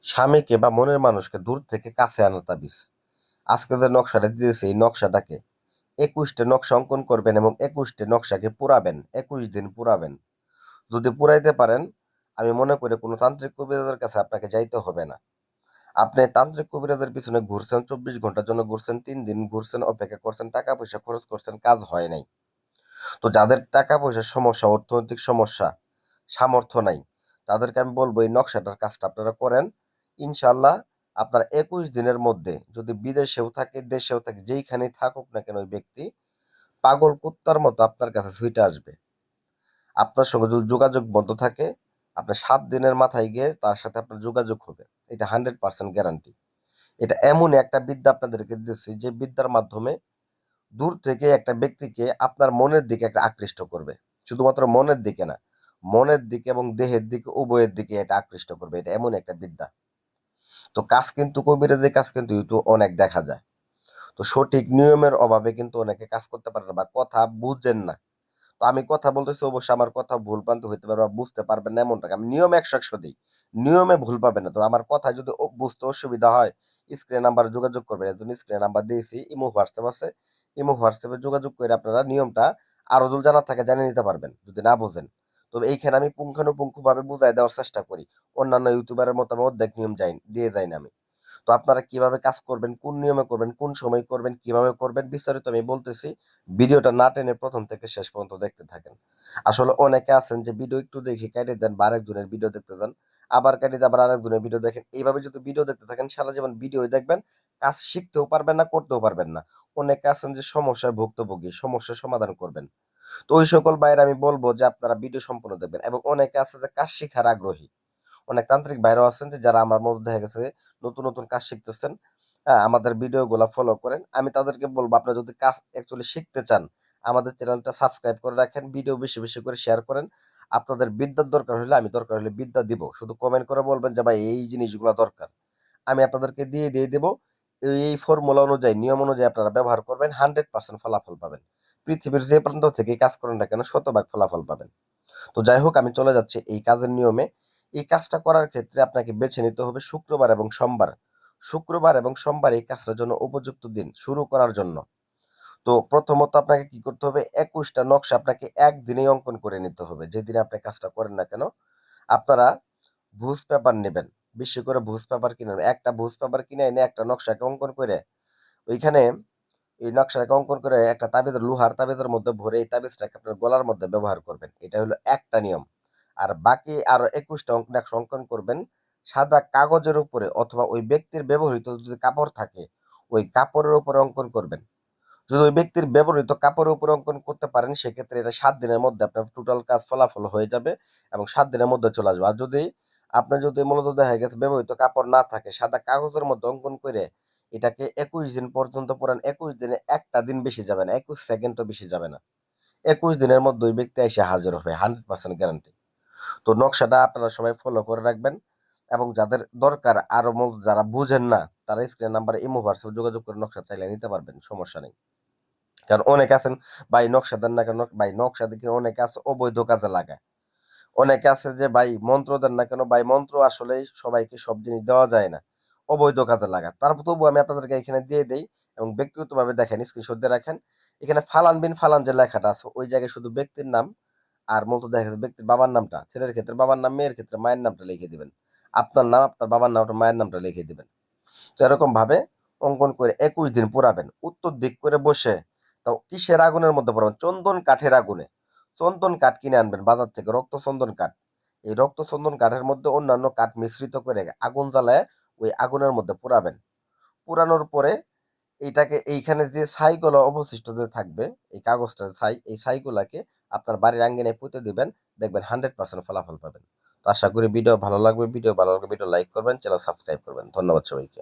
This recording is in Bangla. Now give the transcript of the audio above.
স্বামীকে বা মনের মানুষকে দূর থেকে কাছে আনার তাবিজ। আজকে যে নকশাটা দিয়েছি এই নকশাটাকে 21টা নকশা অঙ্কন করবেন এবং 21টা নকশাকে পুরাবেন, 21 দিন পুরাবেন। যদি পুরাইতে পারেন আমি মনে করি কোনো তান্ত্রিক কবিরাজের কাছে আপনাকে যাইতে হবে না। আপনি তান্ত্রিক কবিরাজের পিছনে ঘুরছেন, 24 ঘন্টার জন্য ঘুরছেন, 3 দিন ঘুরছেন, অপেক্ষা করছেন, টাকা পয়সা খরচ করছেন, কাজ হয় নাই। তো যাদের টাকা পয়সার সমস্যা, অর্থনৈতিক সমস্যা, সামর্থ্য নাই, তাদেরকে আমি বলবো এই নকশাটার কাজটা আপনারা করেন। ইনশাল্লাহ আপনার 21 দিনের মধ্যে, যদি বিদেশেও থাকে দেশেও থাকে যেইখানেই থাকুক না কেন ওই ব্যক্তি পাগল কুত্তার মতো আপনার কাছে ছুটে আসবে। আপনার সঙ্গে যদি যোগাযোগ বন্ধ থাকে, আপনার 7 দিনের মাথায় গিয়ে তার সাথে আপনার যোগাযোগ হবে। এটা 100% গ্যারান্টি। এটা এমন একটা বিদ্যা আপনাদেরকে দিচ্ছি যে বিদ্যার মাধ্যমে দূর থেকে একটা ব্যক্তিকে আপনার মনের দিকে একটা আকৃষ্ট করবে। শুধুমাত্র মনের দিকে না, মনের দিকে এবং দেহের দিকে উভয়ের দিকে এটা আকৃষ্ট করবে। এটা এমন একটা বিদ্যা। তো কাজ কিন্তু কবিরাজি কাজ কিন্তু ইউটিউব অনেক দেখা যায়। তো সঠিক নিয়মের অভাবে কিন্তু অনেকে কাজ করতে পারে না বা কথা বুঝেন না। তো আমি কথা বলতেছি অবশ্যই আমার কথা ভুল ভ্রান্তি হইতে পারে বা বুঝতে পারবেন না এমনটা না। আমি নিয়ম 100 দিই। নিয়মে ভুল পাবেন না। তো আমার কথা যদি বুঝতে অসুবিধা হয় স্ক্রিনে নাম্বারে যোগাযোগ করবেন। এজন্য স্ক্রিনে নাম্বার দিয়েছি। ইমো হোয়াটসঅ্যাপ আছে। ইমো হোয়াটসঅ্যাপে যোগাযোগ করে আপনারা নিয়মটা আরো যদি জানার থাকে জেনে নিতে পারবেন যদি না বোঝেন। তবে এইখানে আমি পুঙ্খানুপুঙ্খভাবে বুঝাই দেওয়ার চেষ্টা করি। অন্যান্য ইউটিউবারের মতো আমি অর্ধেক নিয়ম দিয়ে যাই না আমি। তো আপনারা কিভাবে কাজ করবেন, কোন নিয়মে করবেন, কোন সময় করবেন, কিভাবে করবেন বিস্তারিত আমি বলতেছি। ভিডিওটা না টেনে প্রথম থেকে শেষ পর্যন্ত দেখতে থাকেন। আসলে অনেকে আছেন যে ভিডিও একটু দেখে কেটে দেন বা আরেকজনের ভিডিও দেখতে যান, আবার কেটে দিয়ে আবার আরেকজনের ভিডিও দেখেন। এইভাবে যদি ভিডিও দেখতে থাকেন সারা জীবন ভিডিওই দেখবেন, কাজ শিখতেও পারবেন না, করতেও পারবেন না। অনেকে আছেন যে সমস্যায় ভুক্তভোগী, সমস্যার সমাধান করবেন। তো ওই সকল ভাইয়েরা আমি বলবো যে আপনারা ভিডিও সম্পূর্ণ দেখবেন এবং অনেকে আছে যে কাজ শিখার আগ্রহী। অনেক তান্ত্রিক ভাইরাও আছেন যে যারা আমার মধ্যে দেখা গেছে নতুন নতুন কাজ শিখতেছেন। হ্যাঁ, আমাদের ভিডিও গুলা ফলো করেন। আমি তাদেরকে বলবো আপনারা যদি কাজ অ্যাকচুয়ালি শিখতে চান আমাদের চ্যানেলটা সাবস্ক্রাইব করে রাখেন, ভিডিও বেশি বেশি করে শেয়ার করেন। আপনাদের বিদ্যার দরকার হলে আমি দরকার হলে বিদ্যা দিব, শুধু কমেন্ট করে বলবেন যে ভাই এই জিনিসগুলো দরকার, আমি আপনাদেরকে দিয়ে দেবো। এই ফর্মুলা অনুযায়ী নিয়ম অনুযায়ী আপনারা ব্যবহার করবেন, 100% ফলাফল পাবেন। পৃথিবীর যে প্রান্ত থেকে কাজ করেন না কেন শতভাগ ফলাফল পাবেন। তো যাই হোক আমি চলে যাচ্ছি এই কাজের নিয়মে। এই কাজটা করার ক্ষেত্রে আপনাকে বেছে নিতে হবে শুক্রবার এবং সোমবার। শুক্রবার এবং সোমবার এই কাজটার জন্য উপযুক্ত দিন শুরু করার জন্য। তো প্রথমত আপনাকে কি করতে হবে, 21টা নকশা আপনাকে একদিনেই অঙ্কন করে নিতে হবে। যেদিনে আপনি কাজটা করেন না কেন আপনারা ভুজ পেপার নেবেন, বেশি করে ভুজ পেপার কিনে নেবেন। একটা ভুজ পেপার কিনে এনে একটা নকশাকে অঙ্কন করে ওইখানে এই নকশাকে অঙ্কন করে একটা তাবিজের লোহার তাবিজের মধ্যে ভরে এই তাবিজটাকে আপনার গলার মধ্যে ব্যবহার করবেন। এটা হলো একটা নিয়ম। আর বাকি আরো 21টা নকশা অঙ্কন করবেন সাদা কাগজের উপরে অথবা ওই ব্যক্তির ব্যবহৃত যদি কাপড় থাকে ওই কাপড়ের উপরে অঙ্কন করবেন। যদি ওই ব্যক্তির ব্যবহৃত কাপড়ের উপরে অঙ্কন করতে পারেন সেক্ষেত্রে এটা 7 দিনের মধ্যে আপনার টোটাল কাজ ফলাফল হয়ে যাবে এবং 7 দিনের মধ্যে চলে আসবে। আর যদি আপনার যদি মূলত দেখা গেছে ব্যবহৃত কাপড় না থাকে সাদা কাগজের মধ্যে অঙ্কন করে এটাকে 21 দিন পর্যন্ত পড়ান, 21 দিনে একটা দিন বেশি যাবে না, 21 সেকেন্ডও বেশি যাবে না। 21 দিনের মধ্যে ওই ব্যক্তি এসে হাজির হবে, 100% গ্যারান্টি। তো নকশাটা আপনারা সবাই ফলো করে রাখবেন এবং যাদের দরকার আরো যারা বুঝেন না তারা স্ক্রিন নাম্বারে ইমো হোয়াটসঅ্যাপ যোগাযোগ করে নকশা চাইলে নিতে পারবেন, সমস্যা নেই। কারণ অনেকে আছেন ভাই নকশা দেন না কেন, ভাই নকশা দেখে অনেকে আছে অবৈধ কাজে লাগায়। অনেকে আছে যে ভাই মন্ত্র দেন না কেন, ভাই মন্ত্র আসলে সবাইকে সব জিনিস দেওয়া যায় না, অবৈধ কাজে লাগায়। তারপর তবু আমি আপনাদেরকে এখানে দিয়ে দেই এবং ব্যক্তিগতভাবে দেখেন স্ক্রিনশট দিয়ে রাখেন। এখানে ফালান বিন ফালান যে লেখাটা আছে ওই জায়গায় শুধু ব্যক্তির নাম আর মূলত দেখা যাচ্ছে ব্যক্তির বাবার নামটা, ছেলের ক্ষেত্রে বাবার নাম, মেয়ের ক্ষেত্রে মায়ের নামটা লিখে দিবেন। আপনার নাম আপনার বাবার নাম মায়ের নামটা লিখে দিবেন। তো এরকম ভাবে অঙ্কন করে 21 দিন পুরাবেন উত্তর দিক করে বসে। তো কিসের আগুনের মধ্যে পড়াবেন, চন্দন কাঠের আগুনে। চন্দন কাঠ কিনে আনবেন বাজার থেকে, রক্ত চন্দন কাঠ। এই রক্ত চন্দন কাঠের মধ্যে অন্যান্য কাঠ মিশ্রিত করে আগুন জ্বালায় ওই আগুনের মধ্যে পোড়াবেন। পুরানোর পরে এইটাকে এইখানে যে ছাইগুলো অবশিষ্ট যে থাকবে এই কাগজটার ছাই, এই ছাইগুলাকে আপনার বাড়ির আঙ্গিনায় পুঁতে দিবেন, দেখবেন 100% ফলাফল পাবেন। তো আশা করি ভিডিও ভালো লাগবে, ভিডিও ভালো লাগবে ভিডিও লাইক করবেন, চ্যানেল সাবস্ক্রাইব করবেন। ধন্যবাদ সবাইকে।